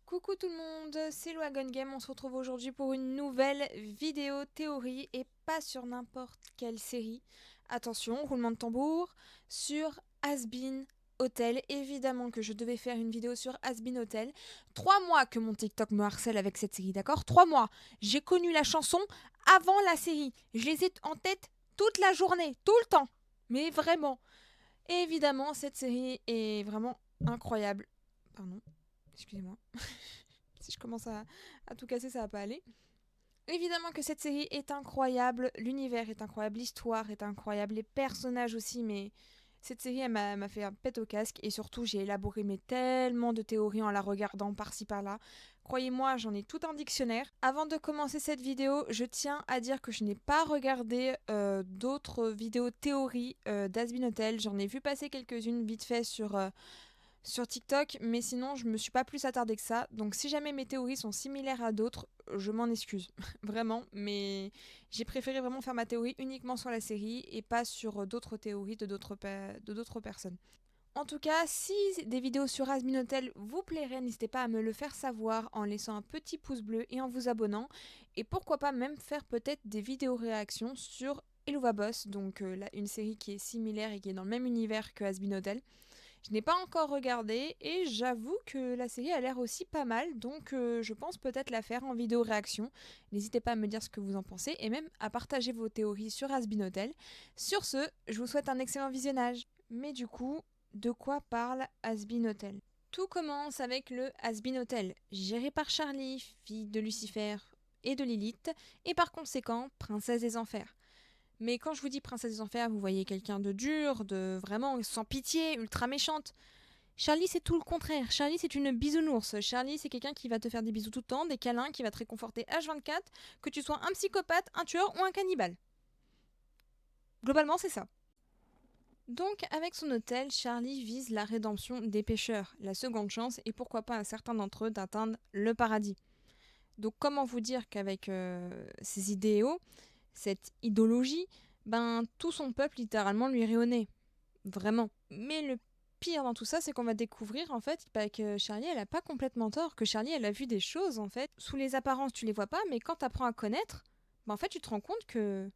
Coucou tout le monde, c'est Loagon Game, on se retrouve aujourd'hui pour une nouvelle vidéo théorie et pas sur n'importe quelle série. Attention, roulement de tambour, sur Has-Been Hotel. Évidemment que je devais faire une vidéo sur Has-Been Hotel. 3 mois que mon TikTok me harcèle avec cette série, d'accord? 3 mois. J'ai connu la chanson avant la série. Je les ai en tête toute la journée, tout le temps. Mais vraiment. Et évidemment, cette série est vraiment incroyable. Pardon, excusez-moi. Si je commence à tout casser, ça va pas aller. Évidemment que cette série est incroyable, l'univers est incroyable, l'histoire est incroyable, les personnages aussi, mais cette série, elle m'a fait un pet au casque et surtout, j'ai élaboré mais tellement de théories en la regardant par-ci par-là. Croyez-moi, j'en ai tout un dictionnaire. Avant de commencer cette vidéo, je tiens à dire que je n'ai pas regardé d'autres vidéos théories d'Has-Been Hotel. J'en ai vu passer quelques-unes vite fait sur TikTok, mais sinon je me suis pas plus attardée que ça. Donc si jamais mes théories sont similaires à d'autres, je m'en excuse, vraiment. Mais j'ai préféré vraiment faire ma théorie uniquement sur la série et pas sur d'autres théories de d'autres personnes. En tout cas, si des vidéos sur Has-Been Hotel vous plairaient, n'hésitez pas à me le faire savoir en laissant un petit pouce bleu et en vous abonnant. Et pourquoi pas même faire peut-être des vidéos réactions sur Helluva Boss, donc une série qui est similaire et qui est dans le même univers que Has-Been Hotel. Je n'ai pas encore regardé et j'avoue que la série a l'air aussi pas mal, donc je pense peut-être la faire en vidéo réaction. N'hésitez pas à me dire ce que vous en pensez et même à partager vos théories sur Has-Been Hotel. Sur ce, je vous souhaite un excellent visionnage. Mais du coup, de quoi parle Has-Been Hotel? Tout commence avec le Has-Been Hotel, géré par Charlie, fille de Lucifer et de Lilith, et par conséquent, princesse des enfers. Mais quand je vous dis princesse des enfers, vous voyez quelqu'un de dur, de vraiment sans pitié, ultra méchante. Charlie, c'est tout le contraire. Charlie, c'est une bisounours. Charlie, c'est quelqu'un qui va te faire des bisous tout le temps, des câlins, qui va te réconforter H24, que tu sois un psychopathe, un tueur ou un cannibale. Globalement, c'est ça. Donc, avec son hôtel, Charlie vise la rédemption des pécheurs, la seconde chance et pourquoi pas à certains d'entre eux d'atteindre le paradis. Donc, comment vous dire qu'avec ses idéaux, cette idéologie, ben tout son peuple littéralement lui rit au nez. Vraiment. Mais le pire dans tout ça, c'est qu'on va découvrir en fait que Charlie, elle a pas complètement tort, que Charlie, elle a vu des choses en fait. Sous les apparences, tu les vois pas, mais quand tu apprends à connaître, ben, en fait, tu te rends compte que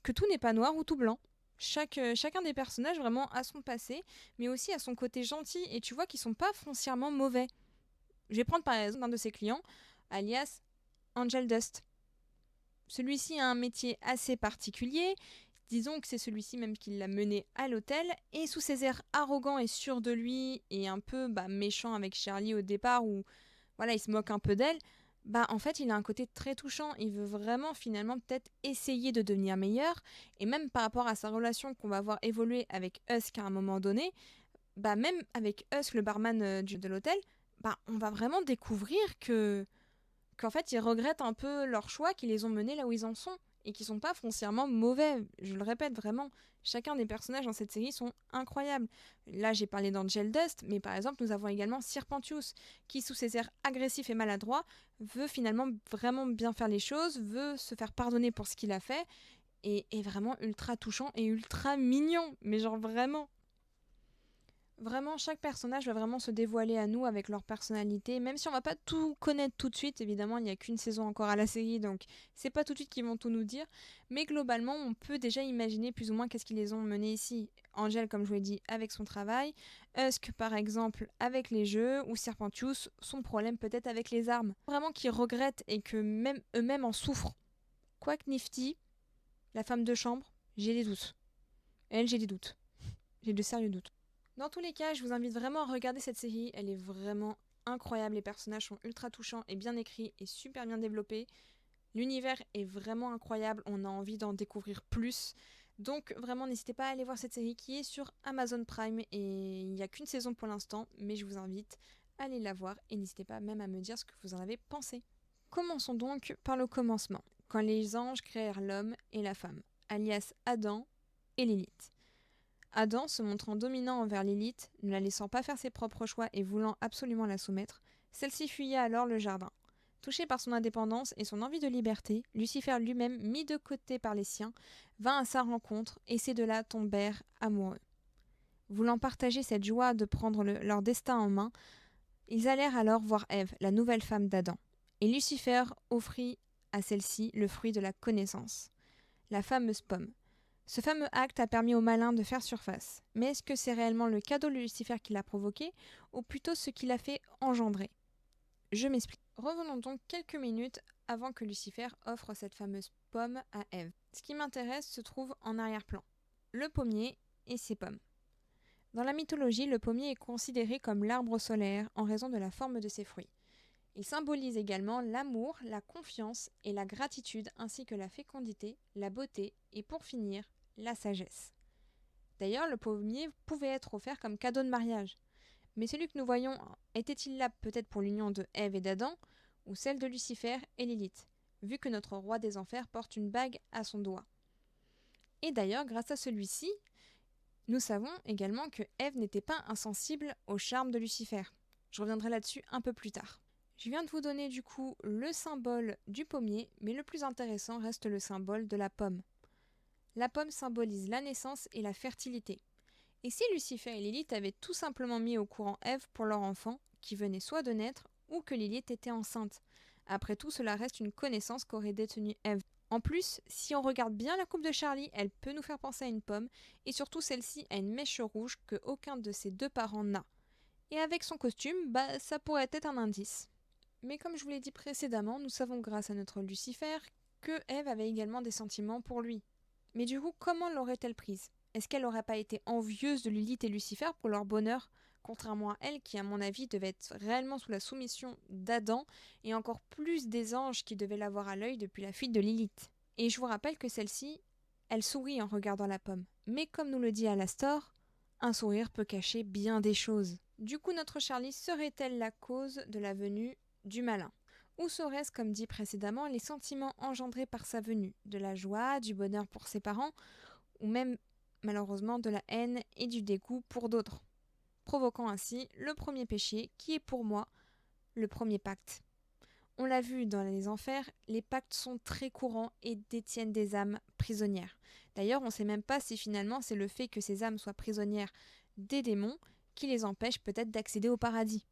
tout n'est pas noir ou tout blanc. Chacun des personnages vraiment a son passé, mais aussi a son côté gentil, et tu vois qu'ils sont pas foncièrement mauvais. Je vais prendre par exemple un de ses clients, alias Angel Dust. Celui-ci a un métier assez particulier, disons que c'est celui-ci même qui l'a mené à l'hôtel, et sous ses airs arrogants et sûrs de lui, et un peu méchant avec Charlie au départ, où voilà, il se moque un peu d'elle, en fait il a un côté très touchant, il veut vraiment finalement peut-être essayer de devenir meilleur, et même par rapport à sa relation qu'on va voir évoluer avec Husk à un moment donné, même avec Husk, le barman de l'hôtel, on va vraiment découvrir qu'en fait ils regrettent un peu leur choix, qui les ont menés là où ils en sont et qui sont pas foncièrement mauvais. Je le répète vraiment, chacun des personnages dans cette série sont incroyables. Là j'ai parlé d'Angel Dust, mais par exemple nous avons également Serpentius, qui sous ses airs agressifs et maladroits veut finalement vraiment bien faire les choses, veut se faire pardonner pour ce qu'il a fait, et est vraiment ultra touchant et ultra mignon, mais genre vraiment. Vraiment, chaque personnage va vraiment se dévoiler à nous avec leur personnalité, même si on va pas tout connaître tout de suite. Évidemment, il n'y a qu'une saison encore à la série, donc c'est pas tout de suite qu'ils vont tout nous dire. Mais globalement, on peut déjà imaginer plus ou moins qu'est-ce qu'ils les ont menés ici. Angel, comme je vous l'ai dit, avec son travail, Husk, par exemple, avec les jeux, ou Serpentius, son problème peut-être avec les armes. Vraiment qu'ils regrettent et que même eux-mêmes en souffrent. Quoique Nifty, la femme de chambre, j'ai des doutes. Elle, j'ai des doutes. J'ai de sérieux doutes. Dans tous les cas, je vous invite vraiment à regarder cette série. Elle est vraiment incroyable. Les personnages sont ultra touchants et bien écrits et super bien développés. L'univers est vraiment incroyable. On a envie d'en découvrir plus. Donc vraiment, n'hésitez pas à aller voir cette série qui est sur Amazon Prime. Et il n'y a qu'une saison pour l'instant, mais je vous invite à aller la voir. Et n'hésitez pas même à me dire ce que vous en avez pensé. Commençons donc par le commencement. Quand les anges créèrent l'homme et la femme, alias Adam et Lilith. Adam, se montrant dominant envers Lilith, ne la laissant pas faire ses propres choix et voulant absolument la soumettre, celle-ci fuyait alors le jardin. Touché par son indépendance et son envie de liberté, Lucifer lui-même, mis de côté par les siens, vint à sa rencontre et ces deux-là tombèrent amoureux. Voulant partager cette joie de prendre leur destin en main, Ils allèrent alors voir Ève, la nouvelle femme d'Adam, et Lucifer offrit à celle-ci le fruit de la connaissance, la fameuse pomme. Ce fameux acte a permis au malin de faire surface. Mais est-ce que c'est réellement le cadeau de Lucifer qui l'a provoqué, ou plutôt ce qui l'a fait engendrer? Je m'explique. Revenons donc quelques minutes avant que Lucifer offre cette fameuse pomme à Ève. Ce qui m'intéresse se trouve en arrière-plan. Le pommier et ses pommes. Dans la mythologie, le pommier est considéré comme l'arbre solaire en raison de la forme de ses fruits. Il symbolise également l'amour, la confiance et la gratitude, ainsi que la fécondité, la beauté et pour finir, la sagesse. D'ailleurs, le pommier pouvait être offert comme cadeau de mariage. Mais celui que nous voyons, était-il là peut-être pour l'union de Ève et d'Adam, ou celle de Lucifer et Lilith, vu que notre roi des enfers porte une bague à son doigt? Et d'ailleurs, grâce à celui-ci, nous savons également que Ève n'était pas insensible au charme de Lucifer. Je reviendrai là-dessus un peu plus tard. Je viens de vous donner du coup le symbole du pommier, mais le plus intéressant reste le symbole de la pomme. La pomme symbolise la naissance et la fertilité. Et si Lucifer et Lilith avaient tout simplement mis au courant Ève pour leur enfant, qui venait soit de naître, ou que Lilith était enceinte? Après tout, cela reste une connaissance qu'aurait détenue Ève. En plus, si on regarde bien la coupe de Charlie, elle peut nous faire penser à une pomme, et surtout celle-ci a une mèche rouge que aucun de ses deux parents n'a. Et avec son costume, ça pourrait être un indice. Mais comme je vous l'ai dit précédemment, nous savons grâce à notre Lucifer que Ève avait également des sentiments pour lui. Mais du coup, comment l'aurait-elle prise? Est-ce qu'elle n'aurait pas été envieuse de Lilith et Lucifer pour leur bonheur, contrairement à elle qui, à mon avis, devait être réellement sous la soumission d'Adam et encore plus des anges qui devaient l'avoir à l'œil depuis la fuite de Lilith? Et je vous rappelle que celle-ci, elle sourit en regardant la pomme. Mais comme nous le dit Alastor, un sourire peut cacher bien des choses. Du coup, notre Charlie serait-elle la cause de la venue du malin? Ou serait-ce, comme dit précédemment, les sentiments engendrés par sa venue, de la joie, du bonheur pour ses parents, ou même malheureusement de la haine et du dégoût pour d'autres, provoquant ainsi le premier péché qui est pour moi le premier pacte. On l'a vu dans les enfers, les pactes sont très courants et détiennent des âmes prisonnières. D'ailleurs, on ne sait même pas si finalement c'est le fait que ces âmes soient prisonnières des démons qui les empêche peut-être d'accéder au paradis.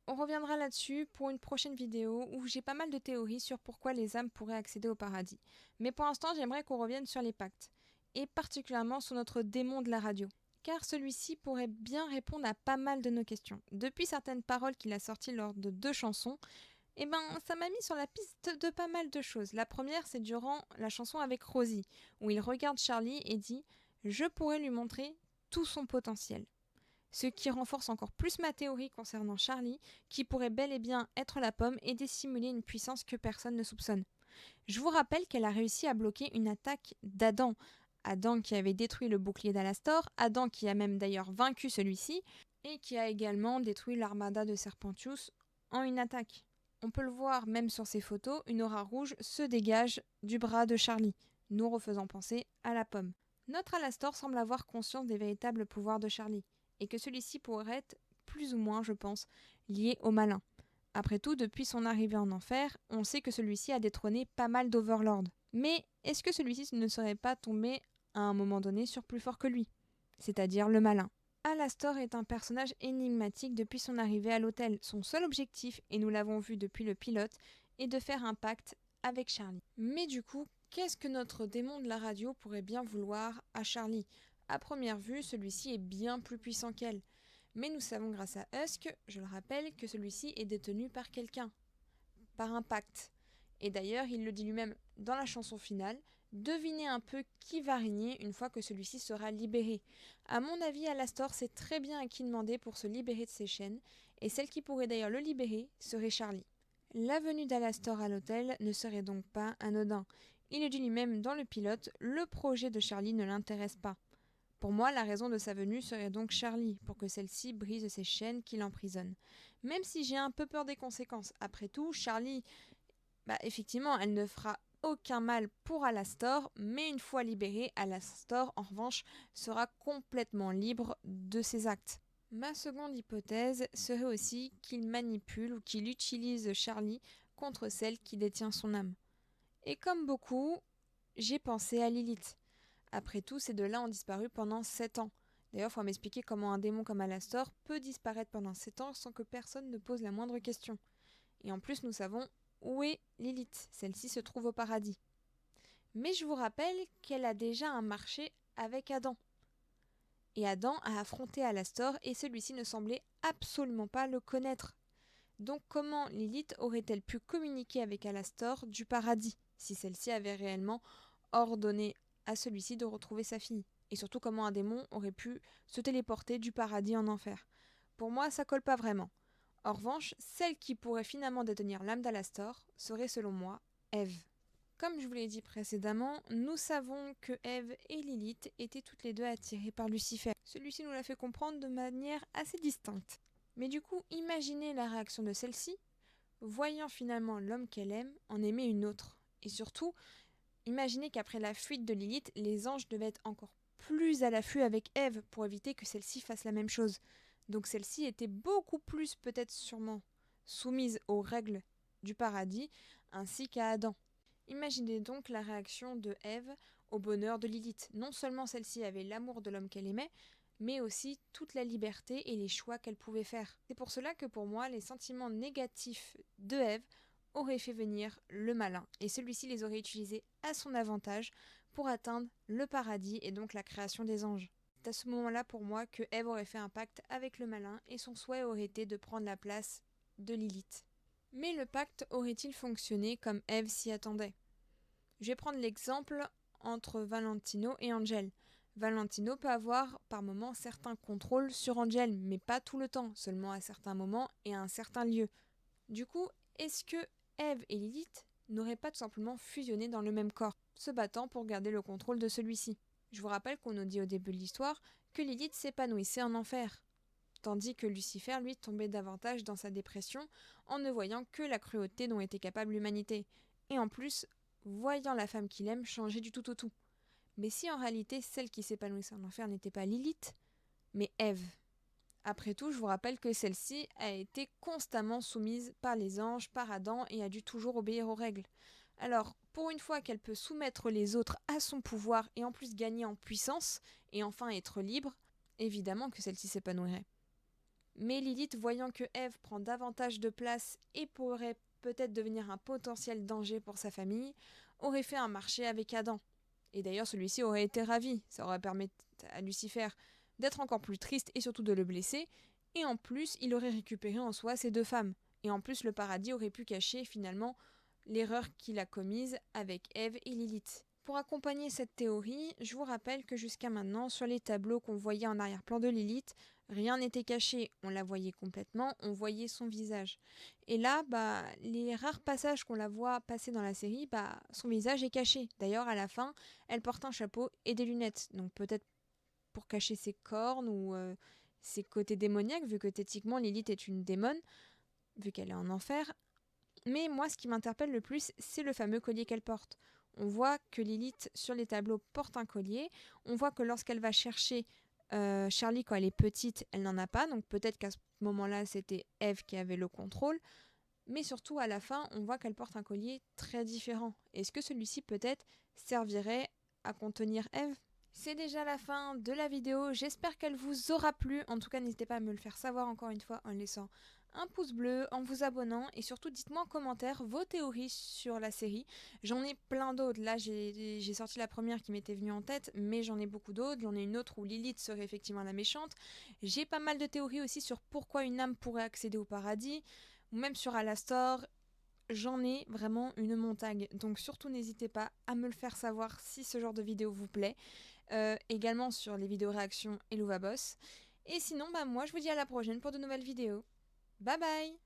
On reviendra là-dessus pour une prochaine vidéo où j'ai pas mal de théories sur pourquoi les âmes pourraient accéder au paradis. Mais pour l'instant, j'aimerais qu'on revienne sur les pactes, et particulièrement sur notre démon de la radio, car celui-ci pourrait bien répondre à pas mal de nos questions. Depuis certaines paroles qu'il a sorties lors de 2 chansons, ça m'a mis sur la piste de pas mal de choses. La première, c'est durant la chanson avec Rosie, où il regarde Charlie et dit « Je pourrais lui montrer tout son potentiel ». Ce qui renforce encore plus ma théorie concernant Charlie, qui pourrait bel et bien être la pomme et dissimuler une puissance que personne ne soupçonne. Je vous rappelle qu'elle a réussi à bloquer une attaque d'Adam. Adam qui avait détruit le bouclier d'Alastor, Adam qui a même d'ailleurs vaincu celui-ci, et qui a également détruit l'armada de Serpentius en une attaque. On peut le voir même sur ces photos, une aura rouge se dégage du bras de Charlie, nous refaisant penser à la pomme. Notre Alastor semble avoir conscience des véritables pouvoirs de Charlie, et que celui-ci pourrait être plus ou moins, je pense, lié au malin. Après tout, depuis son arrivée en enfer, on sait que celui-ci a détrôné pas mal d'Overlords. Mais est-ce que celui-ci ne serait pas tombé à un moment donné sur plus fort que lui, c'est-à-dire le malin? Alastor est un personnage énigmatique depuis son arrivée à l'hôtel. Son seul objectif, et nous l'avons vu depuis le pilote, est de faire un pacte avec Charlie. Mais du coup, qu'est-ce que notre démon de la radio pourrait bien vouloir à Charlie? À première vue, celui-ci est bien plus puissant qu'elle. Mais nous savons grâce à Husk, je le rappelle, que celui-ci est détenu par quelqu'un, par un pacte. Et d'ailleurs, il le dit lui-même dans la chanson finale, devinez un peu qui va régner une fois que celui-ci sera libéré. À mon avis, Alastor sait très bien à qui demander pour se libérer de ses chaînes, et celle qui pourrait d'ailleurs le libérer serait Charlie. La venue d'Alastor à l'hôtel ne serait donc pas anodin. Il le dit lui-même dans le pilote, le projet de Charlie ne l'intéresse pas. Pour moi, la raison de sa venue serait donc Charlie, pour que celle-ci brise ses chaînes qui l'emprisonnent. Même si j'ai un peu peur des conséquences. Après tout, Charlie, effectivement, elle ne fera aucun mal pour Alastor, mais une fois libérée, Alastor, en revanche, sera complètement libre de ses actes. Ma seconde hypothèse serait aussi qu'il manipule ou qu'il utilise Charlie contre celle qui détient son âme. Et comme beaucoup, j'ai pensé à Lilith. Après tout, ces deux-là ont disparu pendant 7 ans. D'ailleurs, il faudra m'expliquer comment un démon comme Alastor peut disparaître pendant 7 ans sans que personne ne pose la moindre question. Et en plus, nous savons où est Lilith. Celle-ci se trouve au paradis. Mais je vous rappelle qu'elle a déjà un marché avec Adam. Et Adam a affronté Alastor et celui-ci ne semblait absolument pas le connaître. Donc comment Lilith aurait-elle pu communiquer avec Alastor du paradis, si celle-ci avait réellement ordonné à celui-ci de retrouver sa fille? Et surtout comment un démon aurait pu se téléporter du paradis en enfer? Pour moi, ça colle pas vraiment. En revanche, celle qui pourrait finalement détenir l'âme d'Alastor serait selon moi Ève. Comme je vous l'ai dit précédemment, nous savons que Ève et Lilith étaient toutes les deux attirées par Lucifer. Celui-ci nous l'a fait comprendre de manière assez distincte. Mais du coup, imaginez la réaction de celle-ci, voyant finalement l'homme qu'elle aime en aimer une autre. Et surtout, imaginez qu'après la fuite de Lilith, les anges devaient être encore plus à l'affût avec Ève pour éviter que celle-ci fasse la même chose. Donc celle-ci était beaucoup plus, peut-être sûrement, soumise aux règles du paradis, ainsi qu'à Adam. Imaginez donc la réaction de Ève au bonheur de Lilith. Non seulement celle-ci avait l'amour de l'homme qu'elle aimait, mais aussi toute la liberté et les choix qu'elle pouvait faire. C'est pour cela que pour moi, les sentiments négatifs de Ève auraient fait venir le malin, et celui-ci les aurait utilisés à son avantage pour atteindre le paradis et donc la création des anges. C'est à ce moment-là pour moi que Ève aurait fait un pacte avec le malin et son souhait aurait été de prendre la place de Lilith. Mais le pacte aurait-il fonctionné comme Ève s'y attendait? Je vais prendre l'exemple entre Valentino et Angel. Valentino peut avoir par moments certains contrôles sur Angel, mais pas tout le temps, seulement à certains moments et à un certain lieu. Du coup, est-ce que Ève et Lilith n'auraient pas tout simplement fusionné dans le même corps, se battant pour garder le contrôle de celui-ci? Je vous rappelle qu'on nous dit au début de l'histoire que Lilith s'épanouissait en enfer, tandis que Lucifer, lui, tombait davantage dans sa dépression en ne voyant que la cruauté dont était capable l'humanité, et en plus, voyant la femme qu'il aime changer du tout au tout. Mais si en réalité celle qui s'épanouissait en enfer n'était pas Lilith, mais Ève. Après tout, je vous rappelle que celle-ci a été constamment soumise par les anges, par Adam, et a dû toujours obéir aux règles. Alors, pour une fois qu'elle peut soumettre les autres à son pouvoir et en plus gagner en puissance, et enfin être libre, évidemment que celle-ci s'épanouirait. Mais Lilith, voyant que Ève prend davantage de place et pourrait peut-être devenir un potentiel danger pour sa famille, aurait fait un marché avec Adam. Et d'ailleurs, celui-ci aurait été ravi. Ça aurait permis à Lucifer d'être encore plus triste et surtout de le blesser. Et en plus, il aurait récupéré en soi ces deux femmes. Et en plus, le paradis aurait pu cacher finalement l'erreur qu'il a commise avec Ève et Lilith. Pour accompagner cette théorie, je vous rappelle que jusqu'à maintenant, sur les tableaux qu'on voyait en arrière-plan de Lilith, rien n'était caché, on la voyait complètement, on voyait son visage. Et là, les rares passages qu'on la voit passer dans la série, son visage est caché. D'ailleurs, à la fin, elle porte un chapeau et des lunettes, donc peut-être pour cacher ses cornes ou ses côtés démoniaques, vu que techniquement Lilith est une démone, vu qu'elle est en enfer. Mais moi, ce qui m'interpelle le plus, c'est le fameux collier qu'elle porte. On voit que Lilith, sur les tableaux, porte un collier. On voit que lorsqu'elle va chercher Charlie quand elle est petite, elle n'en a pas. Donc peut-être qu'à ce moment-là, c'était Ève qui avait le contrôle. Mais surtout, à la fin, on voit qu'elle porte un collier très différent. Est-ce que celui-ci, peut-être, servirait à contenir Ève ? C'est déjà la fin de la vidéo. J'espère qu'elle vous aura plu. En tout cas, n'hésitez pas à me le faire savoir encore une fois en laissant un pouce bleu, en vous abonnant et surtout dites-moi en commentaire vos théories sur la série. J'en ai plein d'autres. Là, j'ai sorti la première qui m'était venue en tête, mais j'en ai beaucoup d'autres. J'en ai une autre où Lilith serait effectivement la méchante. J'ai pas mal de théories aussi sur pourquoi une âme pourrait accéder au paradis, ou même sur Alastor. J'en ai vraiment une montagne. Donc surtout n'hésitez pas à me le faire savoir si ce genre de vidéo vous plaît. Également sur les vidéos réactions et Louva Boss. Et sinon, moi je vous dis à la prochaine pour de nouvelles vidéos. Bye bye!